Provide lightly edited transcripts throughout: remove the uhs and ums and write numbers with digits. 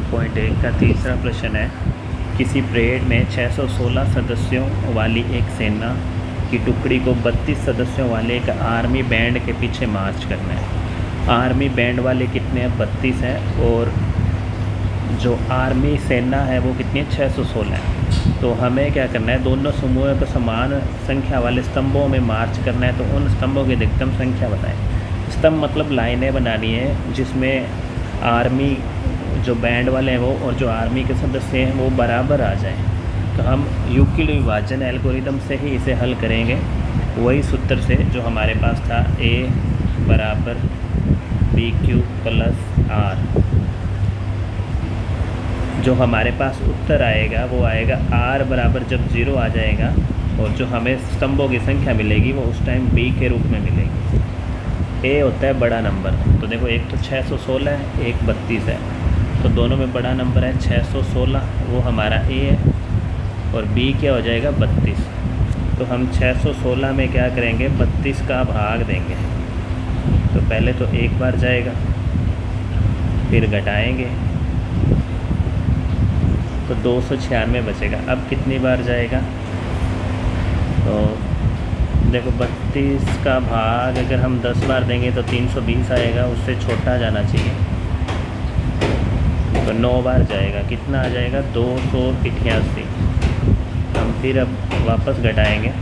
2.1 का तीसरा प्रश्न है। किसी परेड में 616 सदस्यों वाली एक सेना की टुकड़ी को 32 सदस्यों वाले एक आर्मी बैंड के पीछे मार्च करना है। आर्मी बैंड वाले कितने हैं? 32 हैं, और जो आर्मी सेना है वो कितनी है? 616 है। तो हमें क्या करना है? दोनों समूहों को समान संख्या वाले स्तंभों में मार्च करना है। तो उन स्तंभों की अधिकतम संख्या बताएं। स्तंभ मतलब लाइनें बनानी है जिसमें आर्मी जो बैंड वाले हैं वो और जो आर्मी के सदस्य हैं वो बराबर आ जाएं। तो हम यूक्लिड विभाजन एल्गोरिदम से ही इसे हल करेंगे, वही सूत्र से जो हमारे पास था, A बराबर BQ प्लस R। जो हमारे पास उत्तर आएगा वो आएगा R बराबर जब 0 आ जाएगा, और जो हमें स्तंभों की संख्या मिलेगी वो उस टाइम B के रूप में मिलेगी। A होता है बड़ा नंबर। तो देखो, एक तो 616 है, एक 32 है, तो दोनों में बड़ा नंबर है 616, वो हमारा A है, और B क्या हो जाएगा? 32। तो हम 616 में क्या करेंगे? 32 का भाग देंगे। तो पहले तो एक बार जाएगा, फिर घटाएंगे तो 296 बचेगा। अब कितनी बार जाएगा? तो देखो, 32 का भाग अगर हम 10 बार देंगे तो 320 आएगा, उससे छोटा जाना चाहिए। तो 9 बार जाएगा, कितना आ जाएगा? 288। हम फिर अब वापस घटाएंगे,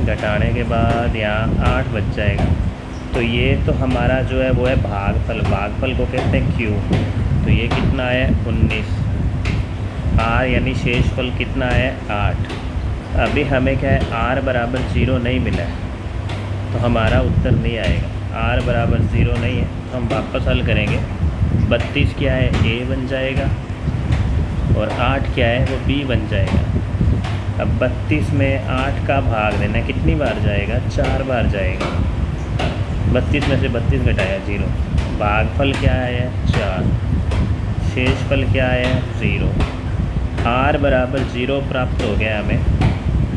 घटाने के बाद यहाँ 8 बच जाएगा। तो ये तो हमारा जो है वो है भागफल। भागफल को कहते हैं Q। तो ये कितना है? 19। R यानी शेषफल कितना है? 8। अभी हमें क्या है? R बराबर 0 नहीं मिला है, तो हमारा उत्तर नहीं आएगा। R बराबर 0 नहीं है, तो हम वापस हल करेंगे। 32 क्या है? A बन जाएगा, और 8 क्या है? वो B बन जाएगा। अब 32 में 8 का भाग देना, कितनी बार जाएगा? 4 बार जाएगा। 32 में से 32 घटाया 0। भागफल क्या है? 4। शेषफल क्या है? 0। R बराबर 0 प्राप्त हो गया हमें।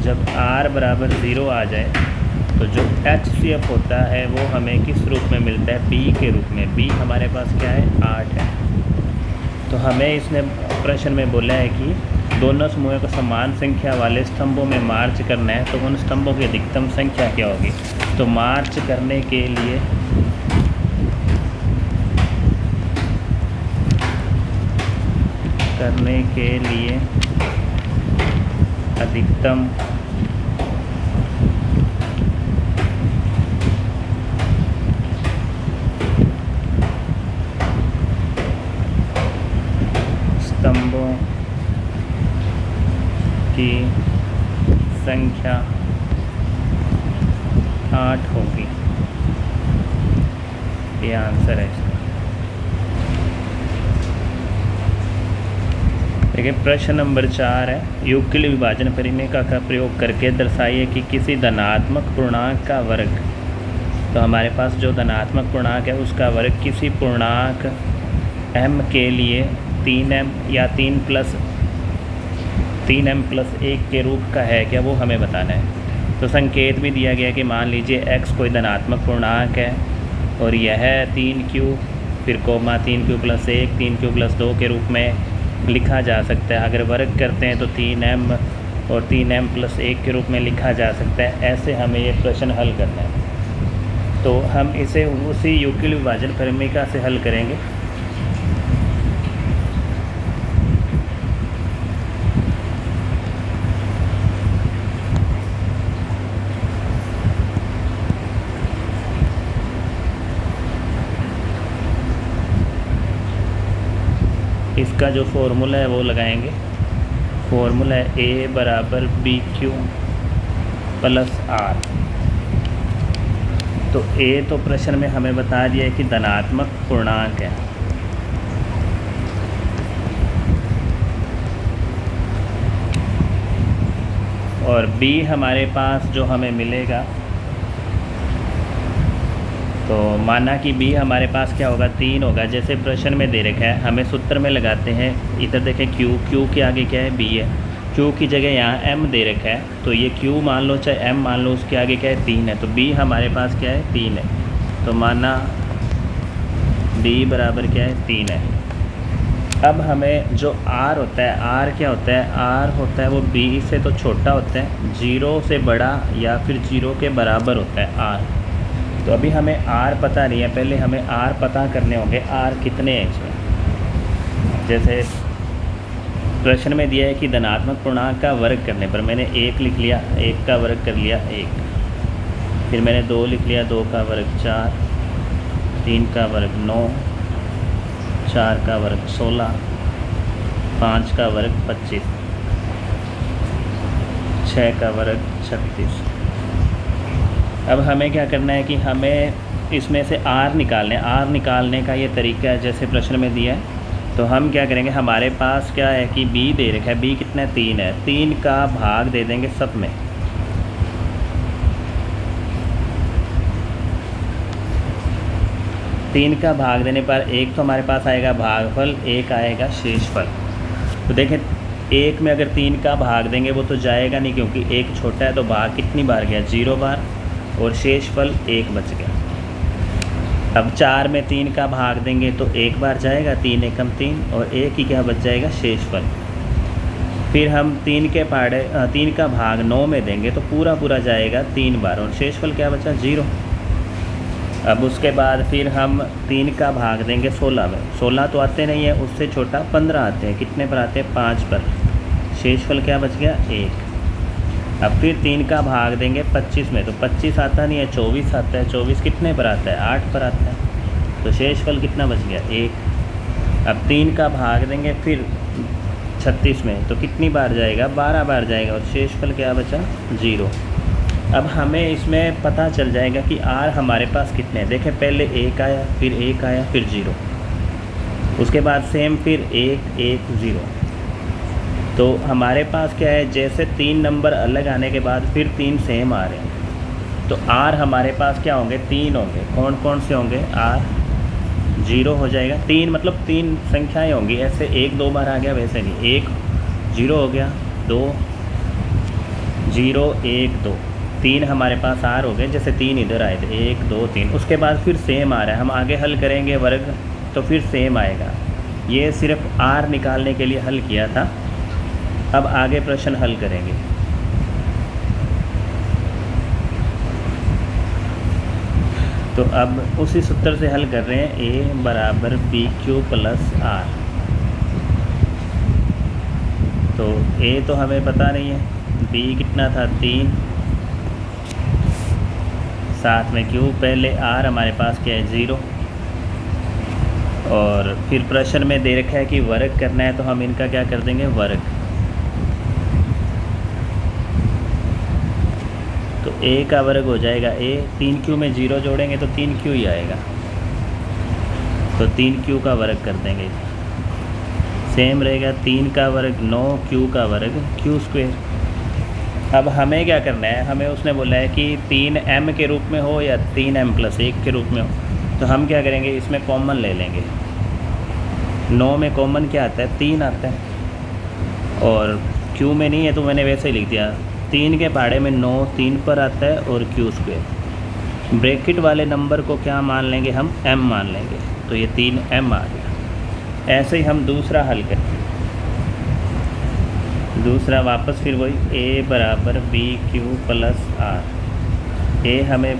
जब R बराबर 0 आ जाए तो जो HCF होता है वो हमें किस रूप में मिलता है? B के रूप में। B हमारे पास क्या है? 8 है। तो हमें इसने प्रश्न में बोला है कि दोनों समूहों को समान संख्या वाले स्तंभों में मार्च करना है। तो उन स्तंभों की अधिकतम संख्या क्या होगी? तो मार्च करने के लिए अधिकतम स्तंभों की संख्या 8 होगी। ये आंसर है इसका। देखिए, प्रश्न नंबर 4 है। यूक्लिड विभाजन परिमेय का प्रयोग करके दर्शाइए कि किसी धनात्मक पूर्णांक का वर्ग, तो हमारे पास जो धनात्मक पूर्णांक है उसका वर्ग किसी पूर्णांक m के लिए 3m या 3m प्लस 1 के रूप का है क्या, वो हमें बताना है। तो संकेत भी दिया गया कि मान लीजिए x कोई धनात्मक पूर्णांक है और यह 3q, फिर coma 3q plus 1, 3q plus 2 के रूप में लिखा जा सकता है। अगर वर्ग करते हैं तो 3m और 3m प्लस 1 के रूप में लिखा जा सकता है। ऐसे हमें ये प्रश्न हल करना है। तो हम इसे उसी यूक्लिड विभाजन परिमेय से हल करेंगे। इसका जो फॉर्मूला है वो लगाएंगे। फॉर्मूला है A बराबर BQ प्लस R। तो A तो प्रश्न में हमें बता दिया है कि धनात्मक पूर्णांक है, और B हमारे पास जो हमें मिलेगा, तो माना कि B हमारे पास क्या होगा? 3 होगा। जैसे प्रश्न में दे रखा है, हमें सूत्र में लगाते हैं। इधर देखें Q के आगे क्या है? B है। Q की जगह यहाँ M दे रखा है, तो ये Q मान लो चाहे M मान लो, उसके आगे क्या है? 3 है। तो B हमारे पास क्या है? 3 है। तो माना D बराबर क्या है? 3 है। अब हमें जो आर होता है, आर क्या होता है, आर होता है वो बी से तो छोटा होता है, 0 से बड़ा या फिर 0 के बराबर होता है आर। तो अभी हमें आर पता नहीं है, पहले हमें आर पता करने होंगे, आर कितने हैं इसमें। जैसे प्रश्न में दिया है कि धनात्मक पूर्णांक का वर्ग करने पर मैंने 1 लिख लिया, 1 का वर्ग कर लिया 1, फिर मैंने 2 लिख लिया, 2 का वर्ग 4, 3 का वर्ग 9, 4 का वर्ग 16, 5 का वर्ग 25, 6 का वर्ग 36। अब हमें क्या करना है कि हमें इसमें से आर निकालना है। आर निकालने का ये तरीका है जैसे प्रश्न में दिया है। तो हम क्या करेंगे, हमारे पास क्या है कि बी दे रखा है, बी कितना है 3 है, 3 का भाग दे देंगे सब में। तीन का भाग देने पर एक तो हमारे पास आएगा भागफल, एक आएगा शेषफल। तो देखें 1 में अगर 3 का भाग देंगे वो तो जाएगा नहीं, क्योंकि 1 छोटा है, तो भाग कितनी बार गया 0 बार, और शेषफल 1 बच गया। अब 4 में 3 का भाग देंगे तो 1 बार जाएगा, 3 एकम 3, और 1 ही क्या बच जाएगा शेषफल। फिर हम 3 का भाग 9 में देंगे तो पूरा पूरा जाएगा 3 बार, और शेषफल क्या बचा 0। अब उसके बाद फिर हम 3 का भाग देंगे 16 में, 16 तो आते नहीं है, उससे छोटा 15 आते हैं, कितने पर आते हैं 5 पर, शेषफल क्या बच गया 1। अब फिर 3 का भाग देंगे 25 में, तो 25 आता नहीं है, 24 आता है, 24 कितने पर आता है 8 पर आता है, तो शेषफल कितना बच गया 1। अब 3 का भाग देंगे फिर 36 में, तो कितनी बार जाएगा 12 बार जाएगा, और शेषफल क्या बचा 0। अब हमें इसमें पता चल जाएगा कि आर हमारे पास कितने हैं। देखें पहले 1 आया, फिर 1 आया, फिर 0, उसके बाद सेम फिर 1 1 0। तो हमारे पास क्या है, जैसे 3 नंबर अलग आने के बाद फिर 3 सेम आ रहे हैं, तो आर हमारे पास क्या होंगे 3 होंगे। कौन कौन से होंगे, आर 0 हो जाएगा, 3 मतलब 3 संख्याएँ होंगी, ऐसे 1 2 बार आ गया वैसे नहीं, 1 0 हो गया, 2 0 1 2, 3 हमारे पास आर हो गए, जैसे 3 इधर आए थे 1 2 3। उसके बाद फिर सेम आ रहा है, हम आगे हल करेंगे वर्ग तो फिर सेम आएगा। ये सिर्फ आर निकालने के लिए हल किया था। अब आगे प्रश्न हल करेंगे। तो अब उसी सूत्र से हल कर रहे हैं, ए बराबर बी क्यू प्लस आर। तो ए तो हमें पता नहीं है, बी कितना था 3, साथ में क्यू, पहले आर हमारे पास क्या है 0, और फिर प्रश्न में दे रखा है कि वर्ग करना है, तो हम इनका क्या कर देंगे वर्ग। तो a का वर्ग हो जाएगा a, 3q में 0 जोड़ेंगे तो 3q ही आएगा, तो 3q का वर्ग कर देंगे। सेम रहेगा 3 का वर्ग 9q का वर्ग q स्क्वायर। अब हमें क्या करना है, हमें उसने बोला है कि 3m के रूप में हो या 3m + 1 के रूप में हो, तो हम क्या करेंगे इसमें कॉमन ले लेंगे। 9 में कॉमन क्या आता है 3 आता है, और q में नहीं है तो मैंने वैसे ही लिख दिया, 3 के पहाड़े में 9 3 पर आता है, और q स्क्वायर। ब्रैकेट वाले नंबर को क्या मान लेंगे हम m मान लेंगे, तो ये 3m आ गया। ऐसे ही हम दूसरा हल करें, दूसरा वापस फिर वही a बराबर बी क्यू प्लस आर। ए हमें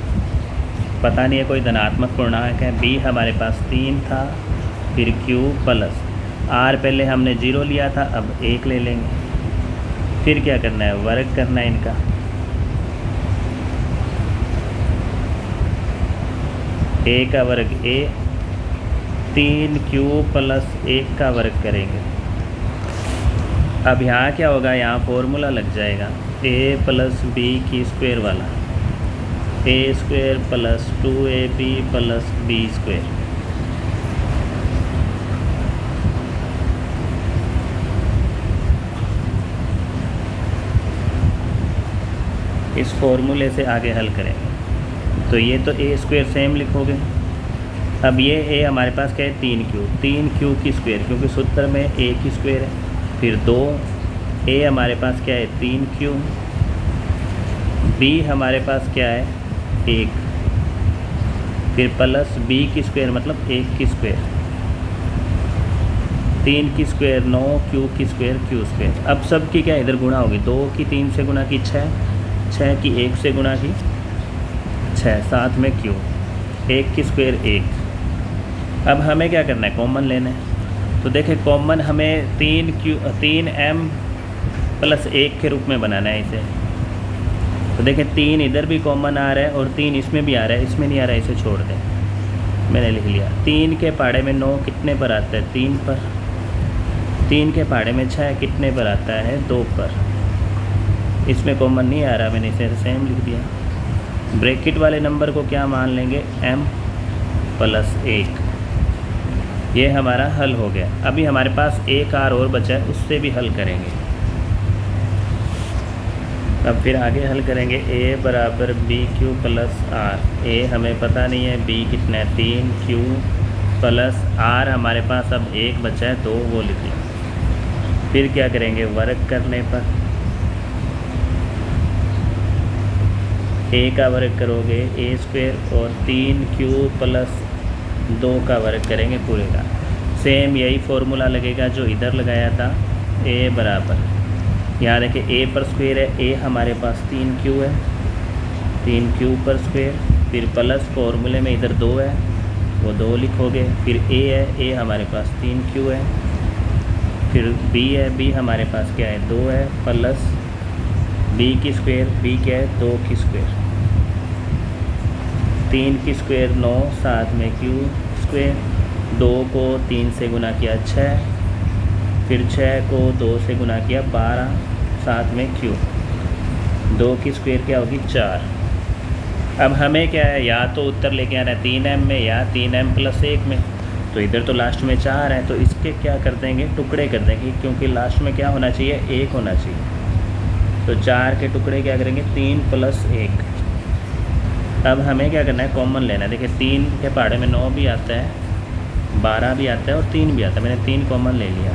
पता नहीं है, कोई धनात्मक पूर्णांक है, b हमारे पास 3 था, फिर q प्लस आर, पहले हमने 0 लिया था, अब 1 ले लेंगे। फिर क्या करना है वर्ग करना है इनका, a का वर्ग a, 3q प्लस 1 का वर्ग करेंगे। अब यहाँ क्या होगा, यहाँ फॉर्मूला लग जाएगा a + b की स्क्वायर वाला, a² + 2ab + b स्क्वायर। इस फॉर्मूले से आगे हल करेंगे। तो ये तो a² सेम लिखोगे। अब ये a हमारे पास क्या है 3q की स्क्वायर, क्योंकि सूत्र में a की स्क्वायर है। फिर 2 a हमारे पास क्या है 3q, b हमारे पास क्या है 1, फिर प्लस b की स्क्वायर मतलब 1 की स्क्वायर। 3 की स्क्वायर 9, क्यू की स्क्वायर क्यू स्क्वायर। अब सब की क्या इधर गुणा होगी, 2 की 3 से गुणा की 6, 6 की 1 से गुणा की 6, साथ में क्यू, 1 की स्क्वायर 1। अब हमें क्या करना है, कॉमन लेना है। तो देखें कॉमन हमें 3m प्लस 1 के रूप में बनाना है इसे। तो देखें 3 इधर भी कॉमन आ रहा है और 3 इसमें भी आ रहा है, इसमें नहीं आ रहा है, इसे छोड़ दें, मैंने लिख लिया। 3 के पहाड़े में 9 कितने पर आता है, 3 पर। 3 के पहाड़े में 6 कितने पर आता है, 2 पर। इसमें कॉमन नहीं आ रहा, मैंने इसे सेम लिख दिया। ब्रैकेट वाले नंबर को क्या मान लेंगे, m प्लस 1। ये हमारा हल हो गया। अभी हमारे पास एक और बचा है, उससे भी हल करेंगे। अब फिर आगे हल करेंगे। a बराबर बी क्यू प्लस आर। ए हमें पता नहीं है, b कितना है 3, क्यू प्लस आर हमारे पास अब एक बचा है 2, वो लिख लिया। फिर क्या करेंगे, वर्क करने पर a का वर्ग करोगे a स्क्वायर और 3 क्यू प्लस 2 का वर्ग करेंगे पूरे का। सेम यही फॉर्मूला लगेगा जो इधर लगाया था। a बराबर, यहाँ देखिए a पर स्क्वायर है, a हमारे पास 3q है, 3q पर स्क्वायर, फिर प्लस फॉर्मूले में इधर 2 है, वो 2 लिखोगे। फिर a है, a हमारे पास 3q है, फिर b है, b हमारे पास क्या है 2 है, प्लस b की स्क्वायर, b क्या है 2 की स्क्वायर, 3 की स्क्वायर 9, साथ में q स्क्वायर, 2 को 3 से गुना किया 6, फिर 6 को 2 से गुना किया 12, साथ में q, 2 की स्क्वायर क्या होगी 4। अब हमें क्या है, या तो उत्तर लेके आना है 3m में या 3m प्लस 1 में। तो इधर तो लास्ट में 4 है, तो इसके क्या कर देंगे, टुकड़े कर देंगे, क्योंकि लास्ट में क्या होना चाहिए, 1 होना चाहिए। तो 4 के टुकड़े क्या करेंगे, 3 प्लस 1। अब हमें क्या करना है, कॉमन लेना है। देखिए 3 के पहाड़े में 9 भी आता है, 12 भी आता है और 3 भी आता है। मैंने 3 कॉमन ले लिया।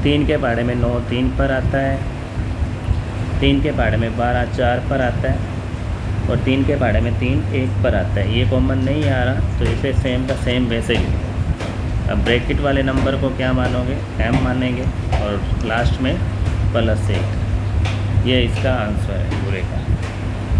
3 के पहाड़े में 9 3 पर आता है, 3 के पहाड़े में 12 4 पर आता है, और 3 के पहाड़े में 3 1 पर आता है। ये कॉमन नहीं आ रहा, तो इसे सेम का सेम वैसे ही। अब ब्रैकेट वाले नंबर को क्या मानोगे, m मानेंगे, और लास्ट में प्लस 1। ये इसका आंसर है पूरे का।